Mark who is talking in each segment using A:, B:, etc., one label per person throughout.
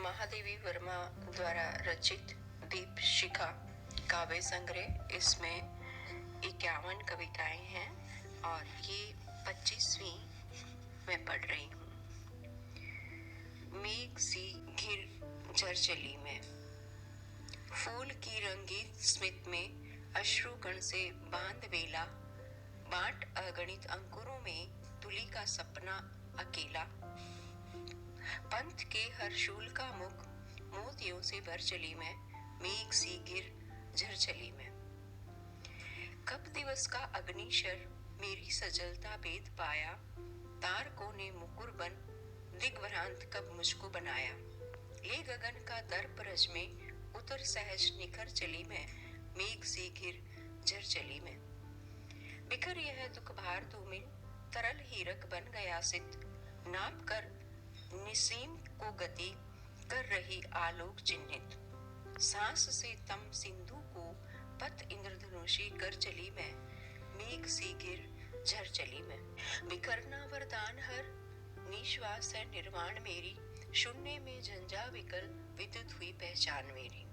A: महादेवी वर्मा द्वारा रचित दीप शिखा काव्य संग्रह। इसमें 51 कविताएं हैं और ये 25वीं मैं पढ़ रही हूँ। मेघ सी घिर झरझली में, फूल की रंगीत स्मित में अश्रु कण से बांध बेला, बाट अगणित अंकुरों में तुली का सपना अकेला। पंथ के हर्षूल का मुख मोतियों से भर चली मैं, मेघ सी गिर झरझली में। कब दिवस का अग्निशर मेरी सजलता भेद पाया, तारकों ने मुकुर बन दिग्भ्रांत कब मुझको बनाया। ले गगन का दर्प रज में उतर सहज निखर चली मैं, मेघ सी घिर झरझली में। बिखर यह दुख भार धूमिल तरल हीरक बन गया सित, नाप कर निसीम को गति कर रही आलोक चिन्हित। सांस से तम सिंधु को पथ इंद्रधनुषी कर चली मैं, मेघ सी गिर झरझली में। बिखरना वरदान हर निश्वास है निर्वाण मेरी, शून्य में झंझा विकल विद्युत हुई पहचान मेरी।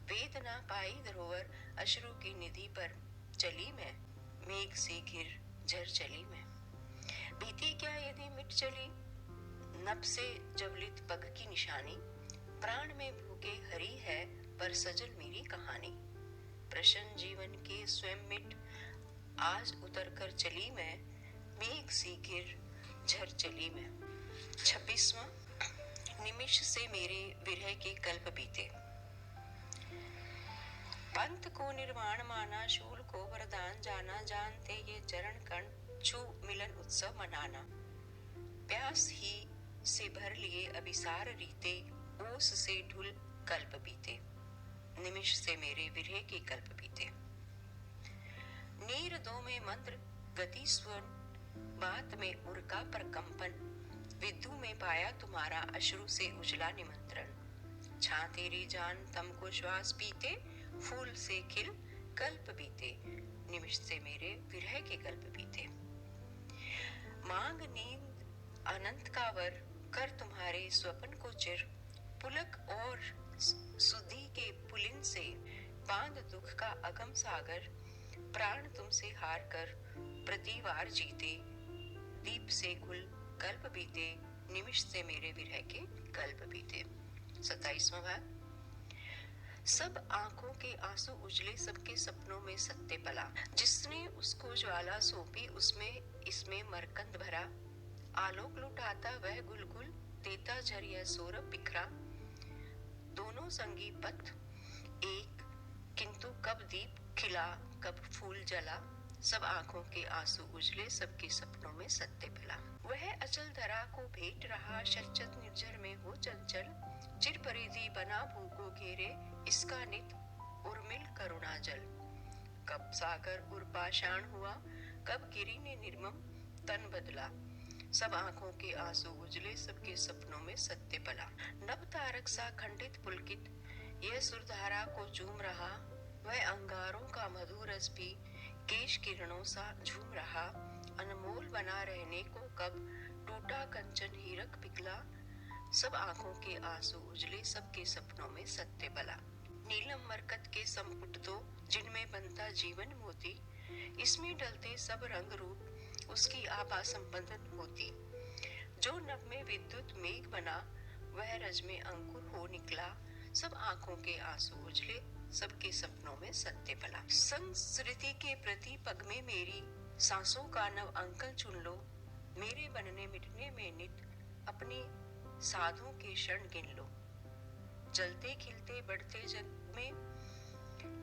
A: वेदना पाई धरोहर अश्रु की निधि पर चली मैं, मेघ सी घिर झरझली में। भीति क्या यदि मिट चली नभ से जवलित पग की निशानी, प्राण में भूखे हरी है पर सजल मेरी कहानी। प्रश्न जीवन के स्वयं मिट आज उतर कर चली मैं, मेघ सी घिर झरझली में। 26वां। निमिष से मेरे विरह के कल्प बीते, पंथ को निर्वाण माना शूल को वरदान जाना, जानते ये चरण कण छू मिलन उत्सव मनाना। प्यास ही से भर लिए अभिसार रीते, ओस से ढुल कल्प बीते, निमिष से मेरे विरह के कल्प बीते। नीर दो में मंत्र गति स्वर, बात में उर्का पर कंपन, विद्यु में पाया तुम्हारा अश्रु से उजला निमंत्रण। छा तेरी जान तम को श्वास पीते, फूल से खिल कल्प बीते, निमिष से मेरे विरह के कल्प बीते। मांग नींद अनंत का वर कर तुम्हारे स्वप्न को चिर, पुलक और सुधि के पुलिन से बांध दुख का अगम सागर। प्राण तुमसे हार कर प्रतिवार जीते, दीप से खुल कल्प बीते, निमिष से मेरे विरह के कल्प बीते। 27वां भाग। सब आंखों के आंसू उजले सबके सपनों में सत्य पला, जिसने उसको ज्वाला सौंपी उसमें इसमें मरकंद भरा। आलोक लुटाता वह गुलगुल देता झरिया सौरभ बिखरा, दोनों संगी पथ एक किंतु कब दीप खिला कब फूल जला। सब आंखों के आंसू उजले सबके सपनों में सत्य पला। वह अचल धरा को भेंट रहा, शतशत निर्जर में हो चंचल। चिर परिधि बना भूखो घेरे, इसका नित उर्मिल करुणा जल। कब सागर उर्पाषाण हुआ, कब गिरी ने निर्मम तन बदला। सब आंखों के आंसू उजले सबके सपनों में सत्य पला। नभ तारक सा खंडित पुलकित यह सुरधारा को चूम रहा, वह अंगारों का मधुर रस भी केश किरणों सा झूम रहा। अनमोल बना रहने को कब टूटा कंचन हीरक पिघला। सब आंखों के आंसू उजले सबके सपनों में सत्य पला। नीलम मरकत के संपुट दो जिनमें बनता जीवन मोती, इसमें डलते सब रंग रूप उसकी आभा संबंधन होती। जो नभ में विद्युत मेघ बना वह रज में अंकुर हो निकला। सब आंखों के आंसू उजले सबके सपनों में सत्य पला। संस्कृति के प्रति पग में मेरी सांसों का नव अंकल चुन लो, मेरे बनने मिटने में नित अपनी साधों के क्षण गिन लो। जलते खिलते बढ़ते जग में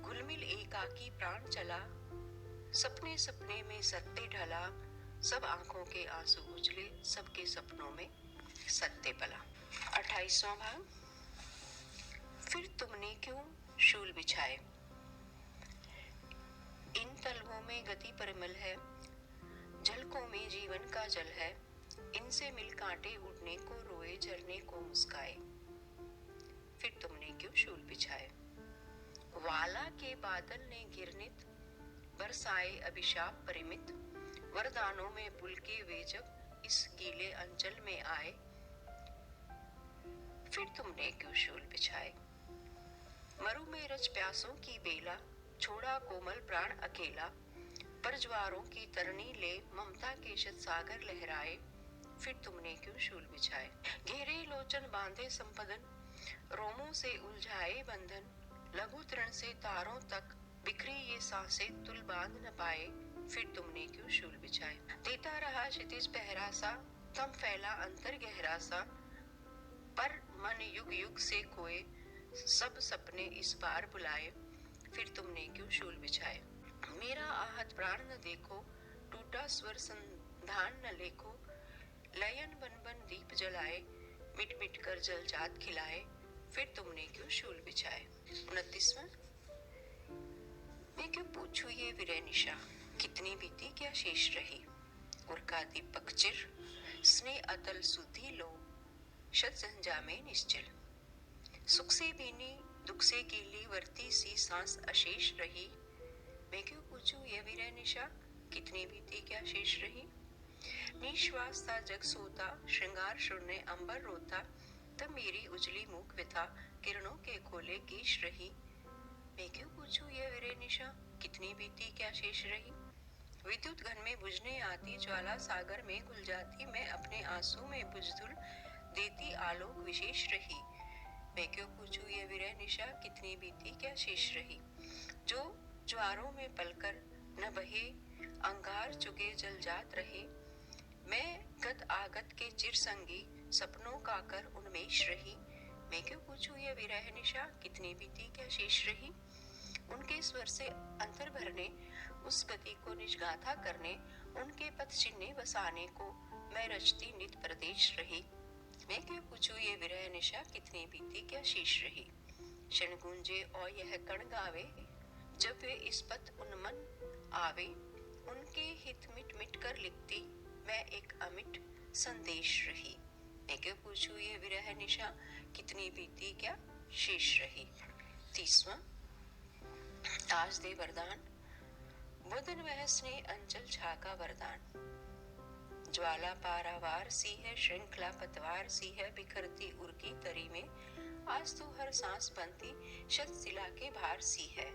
A: घुलमिल एकाकी प्राण चला, सपने सपने में सत्य ढला। सब आंखों के आंसू उजले सबके सपनों में सत्य पला। 28वां भाग। फिर तुमने क्यों शूल बिछाए, इन तलवों में गति परिमल है, झलकों में जीवन का जल है। इनसे मिल कांटे उड़ने को रोए झरने को मुस्काए। फिर तुमने क्यों शूल बिछाए। वाला के बादल ने घिरनित बरसाए अभिशाप परिमित, वरदानों में पुल के वे जब इस गीले अंचल में आए। फिर तुमने क्यों शूल बिछाए। मरु में रच प्यासों की बेला, छोड़ा कोमल प्राण अकेला। पर ज्वारों की तरनी ले, ममता के शत सागर लहराए। फिर तुमने क्यों शूल बिछाए। घेरे लोचन बांधे संपदन, रोमों से उलझाए बंधन। लघु तृण से तारों तक, बिखरी ये सांसें तुल बांध न पाए। फिर तुमने क्यों शूल बिछाए। देता रहा क्षितिज पहरा सा, तम फैला अंतर गहरा सा। पर मन युग युग से खोए, सब सपने इस बार बुलाए। फिर तुमने क्यों शूल बिछाए। मेरा आहत प्राण न देखो, टूटा स्वर संधान न लेखो। लयन बन बन दीप जलाए, मिट मिट कर जल जात खिलाए। फिर तुमने क्यों शूल बिछाए। 29वां। मैं क्यों पूछूं ये विरह निशा, कितनी बीती क्या शेष रही। उर्का दीपक चिर, स्नेह अतल सुधि लो, शत संजा में निश्चल। सुख से भीनी दुख से गीली, वर्ती सी सांस अशेष रही। मैं क्यों पूछूं ये विरह निशा, कितनी बीती क्या शेष रही। निश्वास था जग सोता, श्रृंगार शून्य अंबर रोता। तब मेरी उजली मूक व्यथा, किरणों के खोले केश रही। मैं क्यों पूछूं ये विरह निशा, कितनी बीती क्या शेष रही। विद्युत घन में बुझने आती, ज्वाला सागर में घुल जाती। मैं अपने आंसू में बुझधुल देती, आलोक विशेष रही। मैं क्यों पूछूं ये विरह निशा, कितनी बीती क्या शेष रही। जो ज्वारों में पलकर न बहे, अंगार चुगे जल जात रहे। मैं गत आगत के चिर संगी, सपनों का कर उन्मेष रही। मैं क्यों पूछूं ये विरह निशा, कितनी बीती क्या शेष रही। उनके स्वर से अंतर भरने, उस गति को निजगाथा करने, उनके पथ चिन्हे बसाने को मैं रचती नित प्रदेश रही। मैं क्यों पूछूं ये विरह निशा, कितनी बीती क्या शेष रही। क्षण गूंजे और यह कण गावे, जब वे इस पथ उन्मन आवे। उनके हित मिट मिट कर लिखती, मैं एक अमिट संदेश रही। मैं क्यों पूछूं ये विरह निशा, कितनी बीती क्या शेष रही। 30वां। आज दे वरदान, बुधन वह स्नेह अंचल छाका वरदान। ज्वाला पारावार सी है, श्रृंखला पतवार सी है, बिखरती उर्की तरी में। आज तू हर सांस बनती, शत शिला के भार सी है।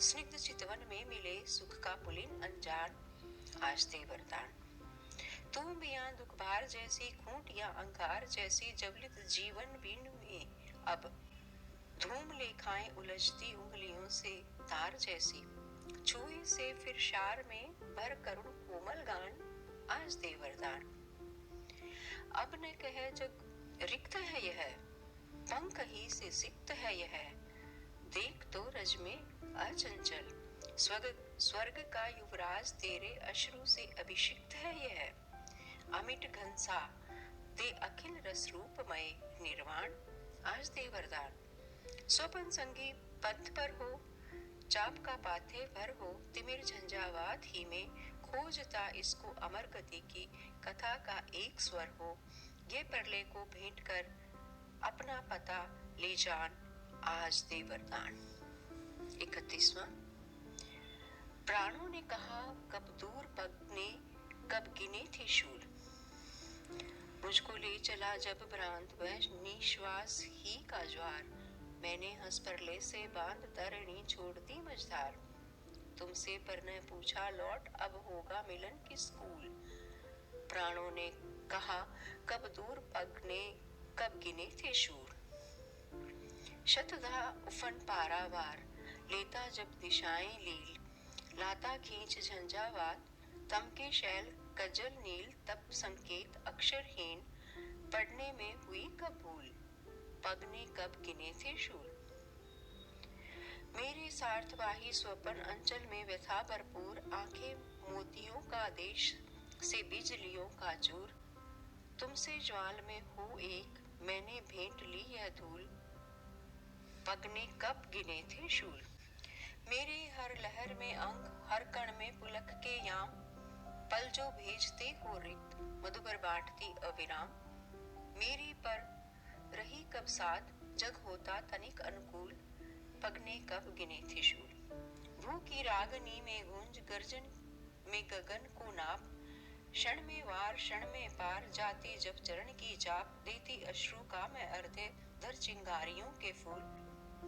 A: स्निग्ध चितवन में मिले सुख का पुलिन अनजान। आज दे वरदान, तू बियां दुख भार जैसी, खूंट या अंगार जैसी, जवलित जीवन बीन में अब। धूम लेखाएं उलझती उंगलियों से तार जैसी, छुई से फिर शार में भर करुण कोमल गान। आज दे वरदान, अब न कहे जग रिक्त है यह, पंख ही से सिक्त है यह। देख तो रज में अचंचल, स्वर्ग का युवराज तेरे अश्रु से अभिषिक्त है यह। अमिट घनसा दे अखिल रस रूपमय निर्वाण। आज दे वरदान, स्वपन संगी पंथ पर हो, चाप का पाथे भर हो। तिमिर झंझावात ही में खोजता इसको, अमर गति की कथा का एक स्वर हो। ये परले को भेंट कर अपना पता ले जान। आज दे वरदान। 31वां। प्राणों ने कहा कब दूर पग ने, कब गिने थे शूल। मुझको ले चला जब भ्रांत वह निश्वास ही का ज्वार। मैंने हंस परले से बांध तरणी छोड़ दी मझधार। तुमसे पर न पूछा लौट, अब होगा मिलन किस कूल। प्राणों ने कहा कब दूर पग ने, कब गिने थे शूल। शतधा उफन पारावार, लेता जब दिशाएं लील। लाता खींच झंझावात, तम के शैल कजल नील। तब संकेत अक्षरहीन, पढ़ने में हुई कब भूल। पग ने कब गिने थे शूल। मेरे सार्थवाही स्वपन अंचल में व्यथा भरपूर। आंखें मोतियों का देश से बिजलियों का चूर। तुमसे ज्वाल में हो एक, मैंने भेंट ली यह धूल। पग ने कब गिने थे शूल। मेरे हर लहर में अंग, हर कण में पुलक के याम। पल जो भेजते हो रिक्त, मधुबर बांटती अविराम। मेरी पर रही कब साथ, जग होता तनिक अनुकूल। पग ने कब गिने थे शूल। भू की रागनी में गूंज, गर्जन में गगन को नाप। क्षण में वार क्षण में पार, जाती जब चरण की चाप। देती अश्रु का मैं अर्घ्य, चिंगारियों के फूल,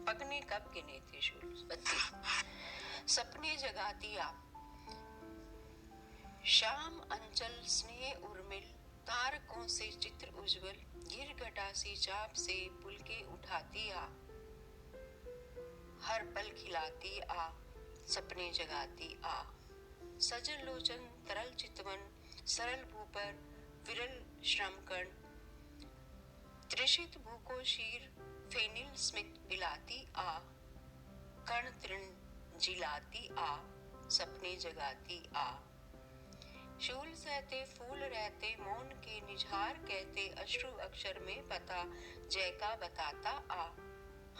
A: पकने कब गिने थे शूल। 32 सपने जगाती आप, शाम अंचल स्नेह उर्मिल, तारकों से चित्र उज्जवल, गिर घटा सी चाप से पुलके उठाती आ, हर पल खिलाती आ, सपने जगाती आ। सजल लोचन तरल चितवन, सरल भूपर विरल श्रमकण, त्रिषित भूको शीर फेनिल स्मित पिलाती आ, कण तृण जिलाती आ, सपने जगाती आ। शूल सहते फूल रहते मौन के निझार कहते, अश्रु अक्षर में पता जय का बताता आ,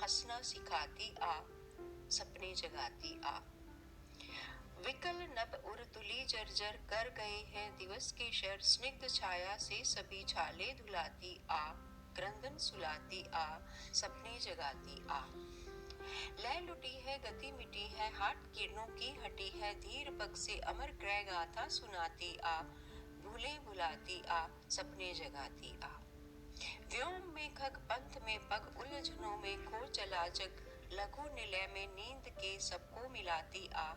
A: हंसना सिखाती आ, सपने जगाती आ। विकल नभ उर तुली जर्जर कर गए हैं दिवस के शर, स्निग्ध छाया से सभी छाले धुलाती आ, क्रंदन सुलाती आ, सपने जगाती आ। लय लुटी है गति मिटी है, हाट किरणों की हटी है, धीर पग से अमर क्रय गाथा सुनाती आ, भूले भुलाती आ, सपने जगाती आ। व्योम में खग पंथ में पग उलझनों में खो चला जग, लघु निलय में नींद के सबको मिलाती आ,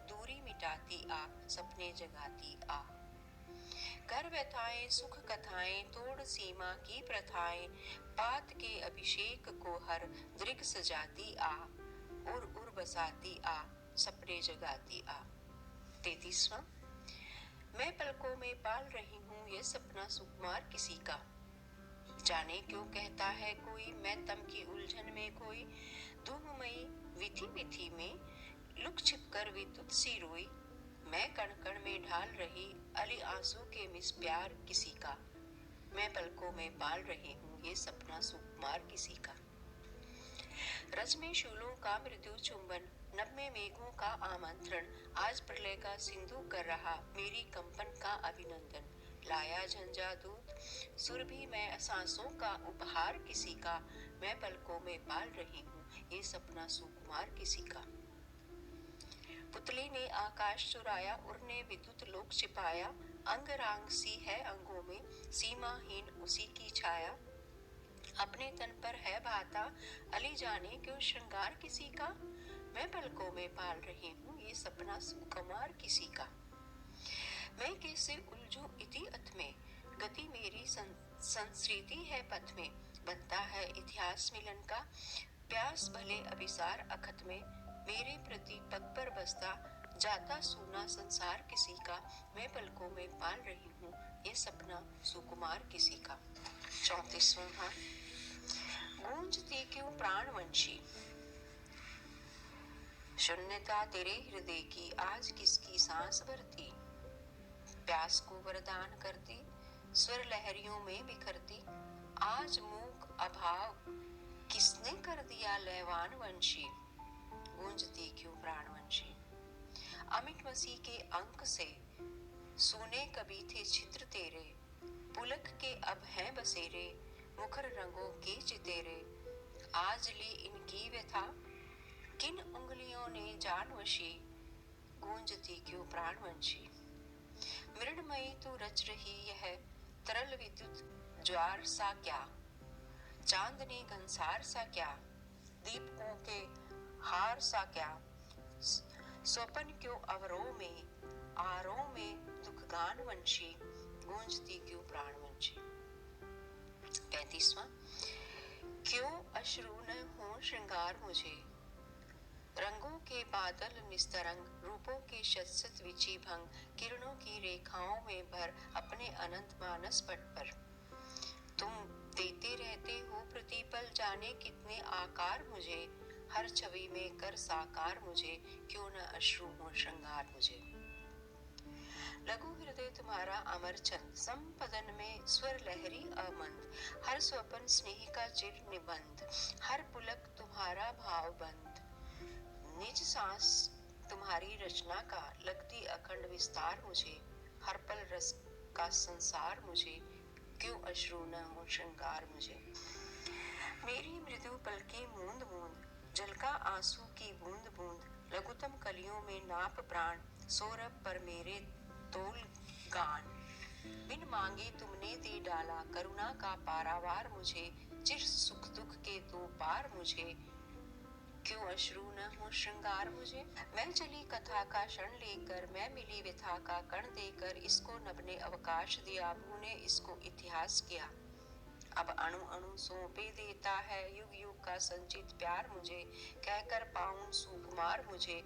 A: दूरी मिटाती आ, सपने जगाती आ। कर व्यथाएं सुख कथाएं तोड़ सीमा की प्रथाएं, पात के अभिषेक को हर दृग सजाती आ, उर बसाती आ, सपने जगाती आ। 33वां मैं पलकों में पाल रही हूँ ये सपना सुकुमार किसी का, जाने क्यों कहता है कोई मैं तम की उलझन में कोई, धूममयी विधि विधि में लुक छिप कर विद्युत सी रोई, मैं कण कण में ढाल रही अली आंसू के मिस प्यार किसी का, मैं पलकों में पाल रही हूँ ये सपना सुकुमार किसी का। रज में शूलों का मृदु चुंबन, नभ में मेघों का आमंत्रण, आज प्रलय का सिंधु कर रहा मेरी कंपन का अभिनंदन, लाया झंझा दूत सुरभि में सांसों का उपहार किसी का, मैं पलकों में पाल रही हूँ ये सपना सुकुमार किसी का। पुतली ने आकाश चुराया उड़ने विद्युत लोक छिपाया, अंग रांग सी है अंगों में सीमाहीन उसी की छाया, अपने तन पर है भाता अली जाने क्यों श्रृंगार किसी का, मैं पलकों में पाल रही हूँ ये सपना सुकुमार किसी का। मैं कैसे उलझूं इति अथ में, गति मेरी संस्कृति है पथ में, बनता है इतिहास मिलन का, प्यास भले अभिसार अखत में, मेरे प्रति पग पर बसता जाता सूना संसार किसी का, मैं पलकों में पाल रही हूँ ये सपना सुकुमार किसी का। 34वां भाग गूंजती क्यों प्राणवंशी, शून्यता तेरे हृदय की आज किसकी सांस भरती, प्यास को वरदान करती स्वर लहरियों में बिखरती, आज मूक अभाव किसने कर दिया लयवान वंशी, गूंजती क्यों प्राणवंशी। अमिट मसीह के अंक से सुने कभी थे चित्र तेरे, पुलक के अब हैं बसेरे मुखर रंगों के चितेरे, आज ली इनकी व्यथा किन उंगलियों ने जान वशी, गूंजती क्यों प्राणवंशी। मृणमयी तू रच रही यह तरल विद्युत ज्वार सा क्या, चांदनी घनसार सा क्या, दीपकों के हार सा क्या, स्वपन क्यों अवरों में आरों में दुखगान वंशी, गूंजती क्यों प्राणवंशी। 35वां क्यों अश्रु न हो श्रृंगार मुझे, रंगों के बादल निस्तरंग रूपों के शत विची भंग, किरणों की रेखाओं में भर अपने अनंत मानस पट पर, तुम देते रहते हो प्रतिपल जाने कितने आकार मुझे, हर छवि में कर साकार मुझे, क्यों न अश्रु हो श्रृंगार मुझे। लघु हृदय तुम्हारा अमर छंद, संपदन में स्वर लहरी अमंद, हर स्वपन स्नेह का चिर निबंध, हर पुलक तुम्हारा भाव बंद, निज सांस तुम्हारी रचना का लगती अखंड विस्तार मुझे, हर पल रस का संसार मुझे, क्यों अश्रु न हो श्रृंगार मुझे। मेरी मृदु पलकें मूंद मूंद, जल का आंसू की बूंद बूंद, लघुतम कलियों में नाप प्राण, सौरभ पर मेरे तोल गान, बिन मांगे तुमने दे डाला करुणा का पारावार मुझे, चिर सुख दुख के दो पार मुझे, क्यों अश्रु न हो श्रृंगार मुझे। मैं चली कथा का क्षण लेकर, मैं मिली व्यथा का कण देकर, इसको नभ ने अवकाश दिया, भू ने इसको इतिहास किया। अब अणु अणु सौंपे देता है युग युग का संचित प्यार मुझे, कहकर पाऊं सुकुमार मुझे,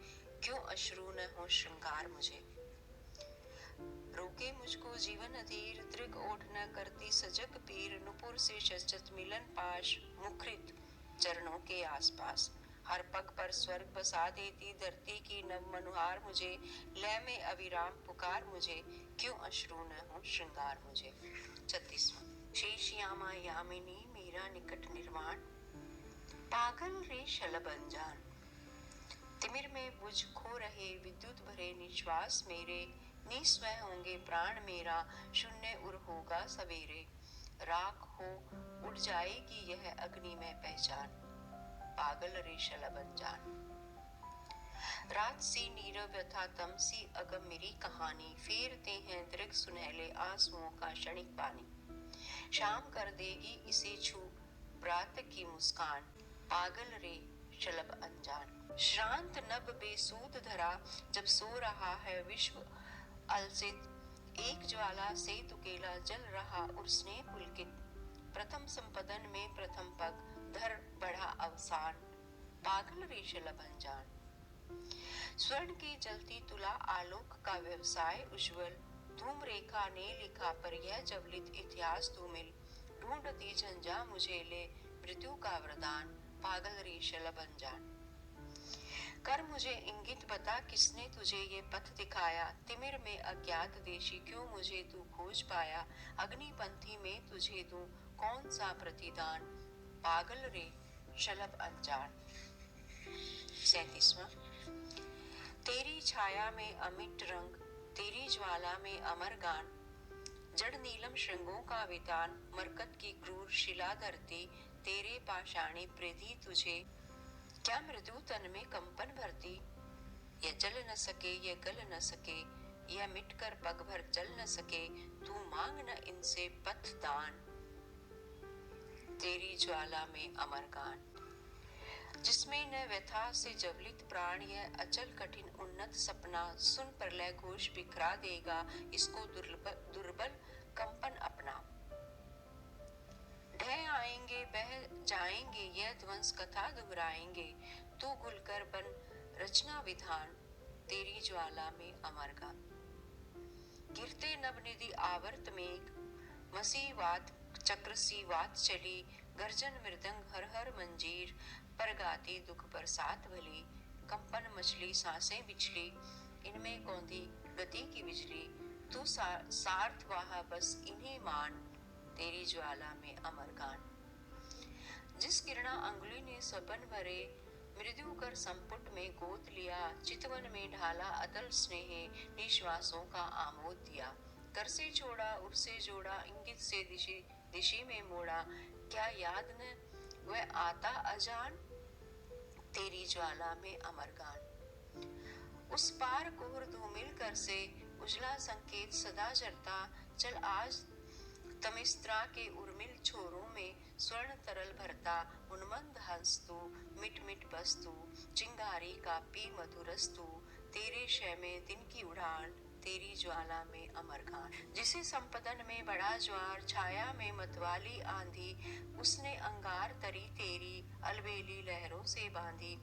A: क्यों अश्रु न हो श्रृंगार मुझे। रोके मुझको जीवन अधीर, दृग ओठ न करती सजग पीर, नुपुर से शजत मिलन पाश, मुखरित चरणों के आसपास। हर पग पर स्वर्ग बसा देती धरती की नव मनुहार मुझे, लय में अविराम पुकार मुझे, क्यों अश्रु न हो श्रृंगार मुझे। 36वां। शेष यामा यामिनी मीरा निकट निर्वाण, पागल रे शलभ अनजान। तिमिर में बुझ खो रहे विद्युत भरे निश्वास मेरे, निस्वय होंगे प्राण मेरा, शून्य उर होगा सवेरे। राख हो उड़ जाएगी यह अग्नि में पहचान, पागल रे शलभ अनजान। रात सी नीरव व्यथा तम सी अगम मेरी कहानी, फेरते हैं दृग सुनहले आंसुओं का क्षणिक पानी। शाम कर देगी इसे छू प्रातः की मुस्कान, पागल रे शलभ अनजान। श्रांत नभ बेसूद धरा जब सो रहा है विश्व अलसित, एक ज्वाला से तुकेला जल रहा और स्नेह पुलकित। प्रथम संपदन में प्रथम पग धर बढ़ा अवसान, पागल रे शलभ अनजान। स्वर्ण की जलती तुला आलोक का व्यवसाय उज्ज्वल, धूम रेखा ने लिखा पर यह जवलित इतिहास तू मिल। ढूंढती झंझा मुझे ले मृत्यु का वरदान, पागल रे शलभ अनजान। कर मुझे इंगित बता किसने तुझे ये पथ दिखाया, तिमिर में अज्ञात देशी क्यों मुझे तू खोज पाया। अग्निपंथी में तुझे दूं कौन सा प्रतिदान, पागल रे शलभ अनजान। 37वां। तेरी छाया में अमिट रंग, तेरी ज्वाला में अमर गान, जड़ नीलम श्रृंगों का वितान, मरकत की क्रूर शिला धरती, तेरे पाषाणी प्रिधि तुझे, क्या मृदु तन में कंपन भरती। यह जल न सके यह गल न सके, यह मिटकर पग भर चल न सके, तू मांग न इनसे पथ दान, तेरी ज्वाला में अमर गान। जिसमें न व्यथा से जवलित प्राण, यह अचल कठिन उन्नत सपना, सुन प्रलय घोष बिखरा देगा इसको दुर्बल कंपन अपना। ढह आएंगे बह जाएंगे यह ध्वंस कथा दोहराएंगे, तू घुलकर बन रचना विधान, तेरी ज्वाला में अमर गान। गिरते नभ निधि आवर्त मेघ, मसी वात चक्र सी वात चली, गर्जन मृदंग हर हर मंजीर, पर गाती दुख बरसात भली। कंपन मचली सांसें बिचली, इनमें कौंधी गति की बिजली, तू सार्थ वाह बस इन्हीं मान, तेरी ज्वाला में अमर गान। जिस किरणा अंगुली ने सपन भरे, मृदु कर संपुट में गोद लिया, चितवन में ढाला अतल स्नेह, निश्वासों का आमोद दिया। कर से छोड़ा उर से जोड़ा, इंगित से दिशि दिशि में मोड़ा, क्या याद न वह आता अजान, तेरी ज्वाला में अमर गान। उस पार कोहर धूमिल कर से, उजला संकेत सदा जरता, चल आज तमिस्त्रा के उर्मिल छोरों में, स्वर्ण तरल भरता, उन्मंद हंस तू, मिट मिट बस तू, चिंगारी का पी मधुरस तू, तेरे शय में दिन की उड़ान, तेरी ज्वाला में अमर गान। जिसे संपदन में बड़ा ज्वार, छाया में मतवाली आंधी, उसने अंगार तरी तेरी, अलबेली लहरों से बांधी।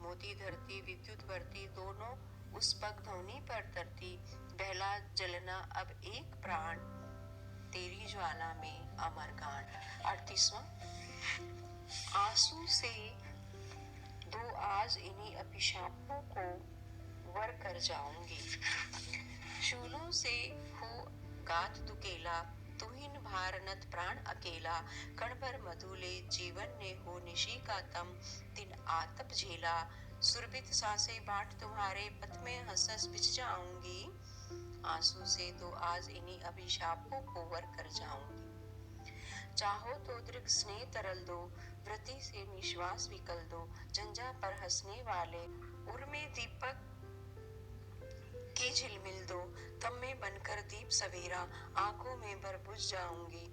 A: मोती धरती विद्युत भरती, दोनों उस पग धोनी पर तरती, बहला जलना अब एक प्राण, तेरी ज्वाला में अमर गान। 38वां। आंसू से दो आज इन्हीं अभिशापों को वर कर जाऊंगी, शूलों से हो गात दुकेला, तुहिन भारनत प्राण अकेला, कण भर मधुले जीवन ने हो निशी का तम दिन आतप झेला, सुरभित सांसें बाट तुम्हारे पथ में हंस हंस बिछ जाऊंगी, आंसू से तो आज इन्हीं अभिशापों को वर कर जाऊंगी। चाहो तो दृग स्नेह तरल दो, व्रति से निश्वास विकल दो, जंजा पर हंसने वाले उर में दीपक की झिलमिल दो, तब मैं बनकर दीप सवेरा आंखों में भर बुझ जाऊंगी,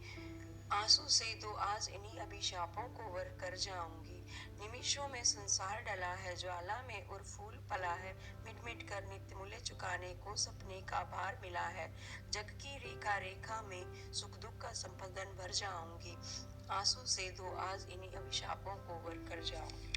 A: आंसू से तो आज इन्हीं अभिशापों को वर कर जाऊंगी। निमिषों में संसार डला है ज्वाला में और फूल फला है, मिट मिट कर नित्य मूल्य चुकाने को सपने का भार मिला है। जग की रेखा रेखा में सुख दुख का संपदन भर जाऊंगी, आंसू से दो आज इन्हीं अभिशापों को वर कर जाऊंगी।